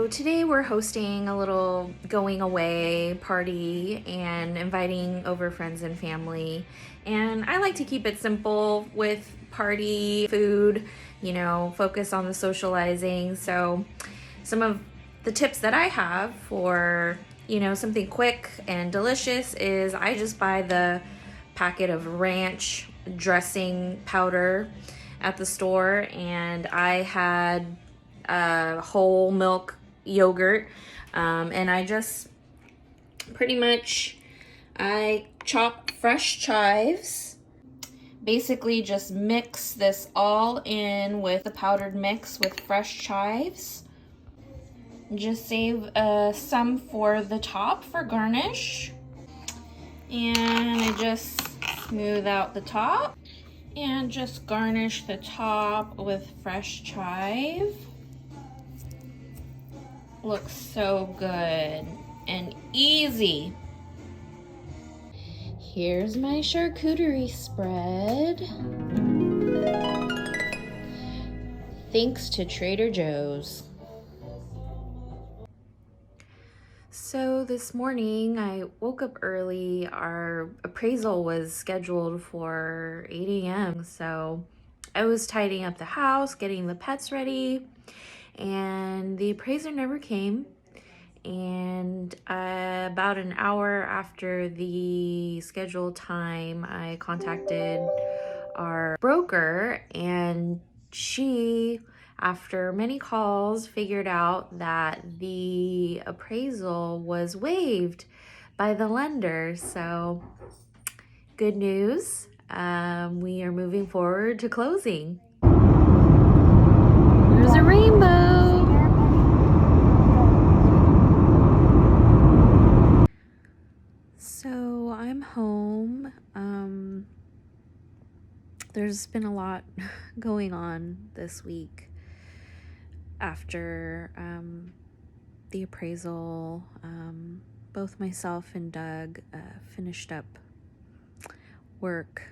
So today we're hosting a little going away party and inviting over friends and family. And I like to keep it simple with party food, focus on the socializing. So some of the tips that I have for, something quick and delicious is I just buy the packet of ranch dressing powder at the store, and I had whole milk yogurt, and I just pretty much I chop fresh chives, basically just mix this all in with the powdered mix with fresh chives. Just save some for the top for garnish, and I just smooth out the top and just garnish the top with fresh chive. Looks so good and easy. Here's my charcuterie spread. Thanks to Trader Joe's. So this morning I woke up early. Our appraisal was scheduled for 8 a.m. So I was tidying up the house, getting the pets ready, and the appraiser never came. And about an hour after the scheduled time, I contacted our broker, and she, after many calls, figured out that the appraisal was waived by the lender. So good news. We are moving forward to closing. There's a rainbow. So I'm home. There's been a lot going on this week after the appraisal. Both myself and Doug finished up work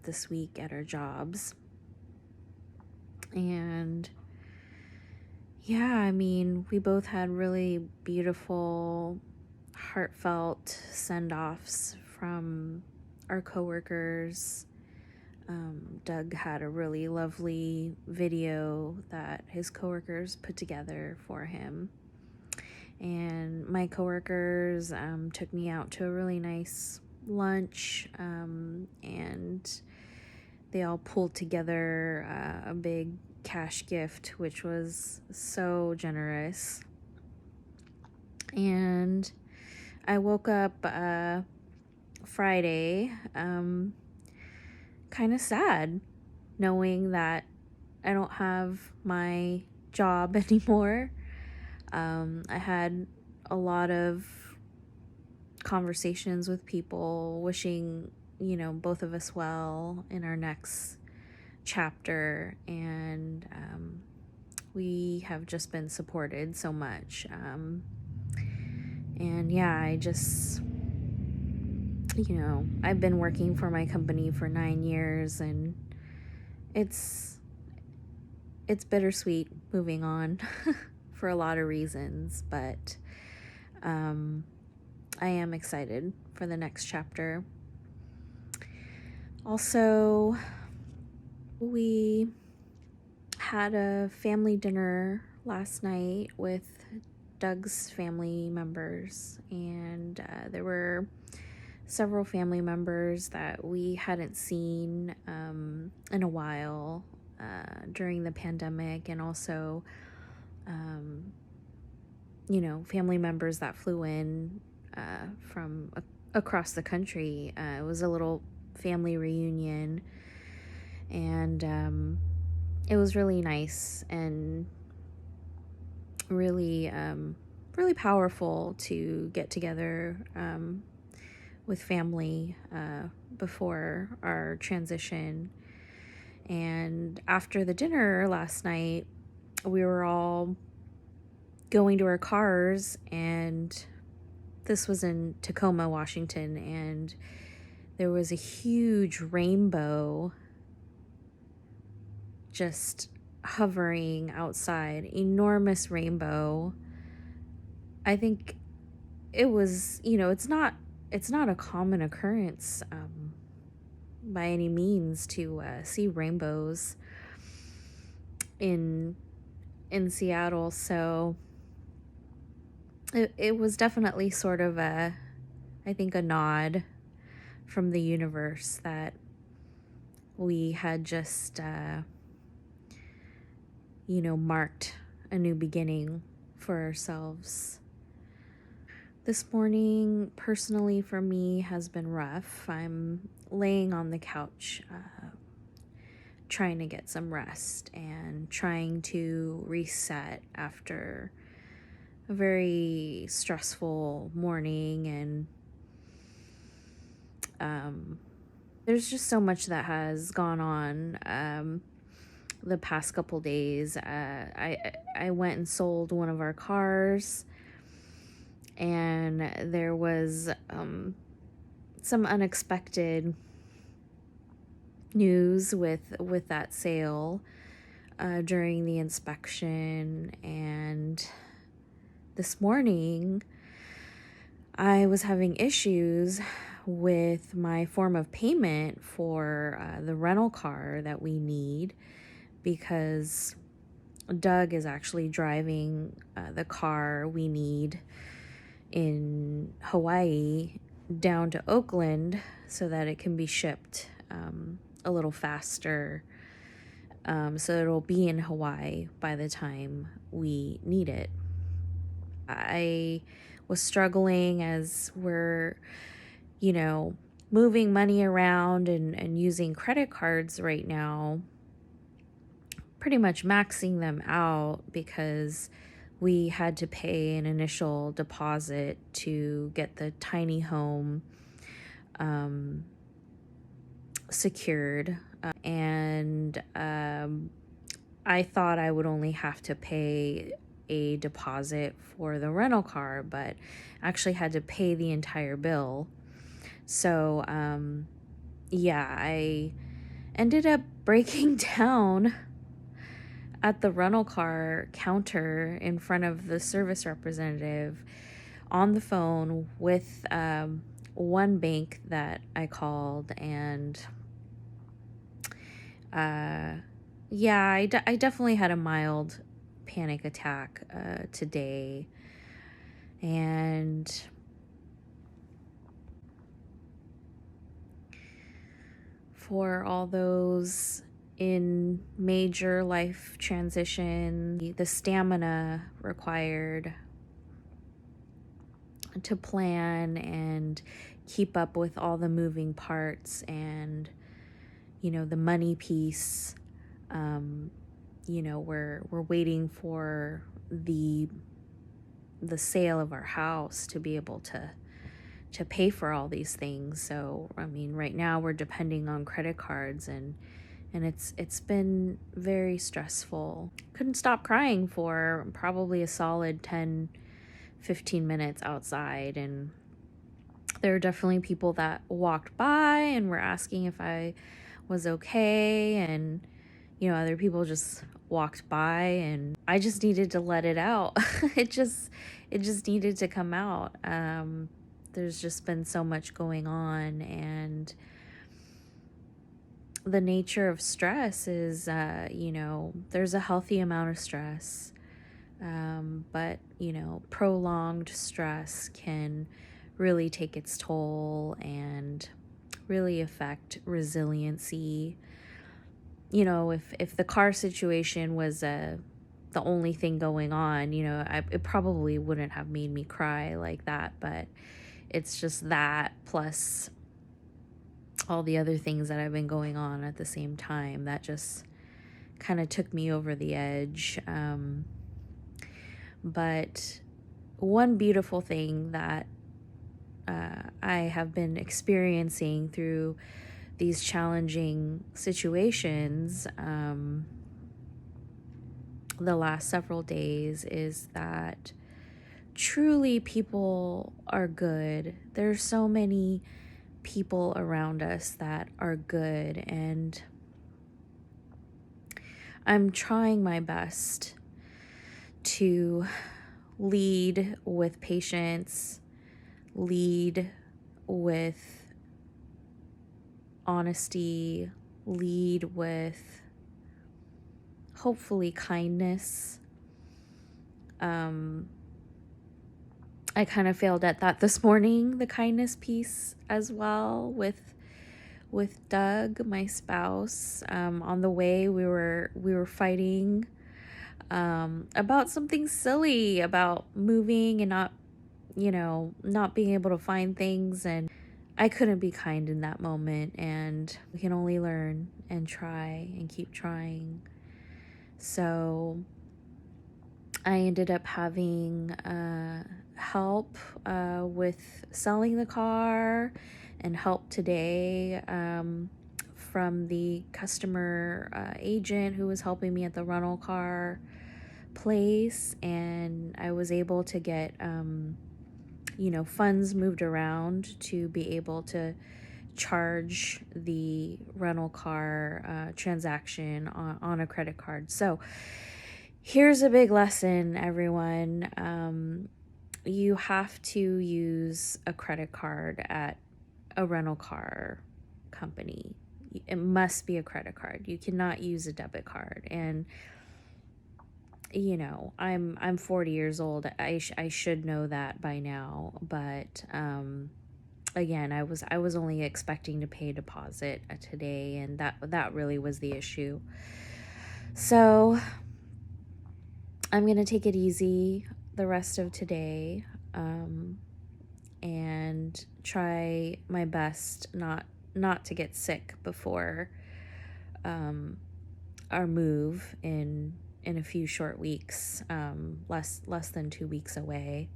this week at our jobs. And yeah, we both had really beautiful, heartfelt send-offs from our coworkers. Doug had a really lovely video that his coworkers put together for him. And my coworkers took me out to a really nice lunch, and they all pulled together a big cash gift, which was so generous. And I woke up Friday kind of sad, knowing that I don't have my job anymore. I had a lot of conversations with people wishing, both of us well in our next chapter, and we have just been supported so much. And yeah, I just, I've been working for my company for 9 years, and it's bittersweet moving on for a lot of reasons, but I am excited for the next chapter. Also, we had a family dinner last night with Doug's family members, and there were several family members that we hadn't seen in a while during the pandemic, and also family members that flew in from across the country. It was a little family reunion, and it was really nice and really really powerful to get together with family before our transition. And after the dinner last night, we were all going to our cars, and this was in Tacoma, Washington, and there was a huge rainbow just hovering outside, enormous rainbow I think it was, it's not a common occurrence by any means to see rainbows in Seattle. So it was definitely sort of I think, a nod from the universe that we had just, marked a new beginning for ourselves. This morning, personally, for me, has been rough. I'm laying on the couch, trying to get some rest and trying to reset after a very stressful morning. And there's just so much that has gone on the past couple days. I went and sold one of our cars, and there was some unexpected news with that sale during the inspection. And this morning I was having issues with my form of payment for the rental car that we need, because Doug is actually driving the car we need in Hawaii down to Oakland so that it can be shipped a little faster, so it'll be in Hawaii by the time we need it. I was struggling as we're, moving money around and using credit cards right now, pretty much maxing them out because we had to pay an initial deposit to get the tiny home secured. And I thought I would only have to pay a deposit for the rental car, but actually had to pay the entire bill. So, I ended up breaking down at the rental car counter in front of the service representative on the phone with one bank that I called. And I definitely had a mild panic attack today. And for all those in major life transition, the stamina required to plan and keep up with all the moving parts, and the money piece, we're waiting for the sale of our house to be able to pay for all these things. So right now we're depending on credit cards, and it's been very stressful. Couldn't stop crying for probably a solid 10-15 minutes outside, and there were definitely people that walked by and were asking if I was okay, and other people just walked by, and I just needed to let it out. it just needed to come out. There's just been so much going on, and the nature of stress is, there's a healthy amount of stress, but, prolonged stress can really take its toll and really affect resiliency. If the car situation was the only thing going on, it probably wouldn't have made me cry like that, but it's just that plus all the other things that have been going on at the same time that just kind of took me over the edge. But one beautiful thing that I have been experiencing through these challenging situations the last several days is that truly people are good. There's so many people around us that are good, and I'm trying my best to lead with patience, lead with honesty, lead with hopefully kindness. I kind of failed at that this morning, the kindness piece as well with Doug, my spouse. On the way we were fighting about something silly, about moving and not being able to find things, and I couldn't be kind in that moment, and we can only learn and try and keep trying. So I ended up having help with selling the car, and help today from the customer agent who was helping me at the rental car place, and I was able to get funds moved around to be able to charge the rental car transaction on a credit card. So here's a big lesson, everyone. You have to use a credit card at a rental car company. It must be a credit card. You cannot use a debit card. And I'm 40 years old. I should know that by now, but again, I was only expecting to pay a deposit today, and that really was the issue. So I'm gonna take it easy the rest of today, and try my best not to get sick before our move in a few short weeks, less than 2 weeks away.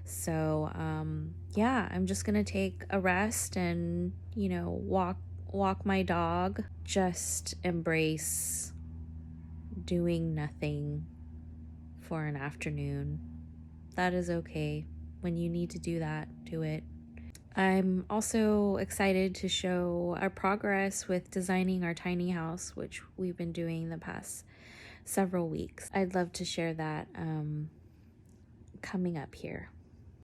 So yeah, I'm just gonna take a rest and walk my dog. Just embrace doing nothing for an afternoon. That is okay. When you need to do that, do it. I'm also excited to show our progress with designing our tiny house, which we've been doing the past several weeks. I'd love to share that coming up here.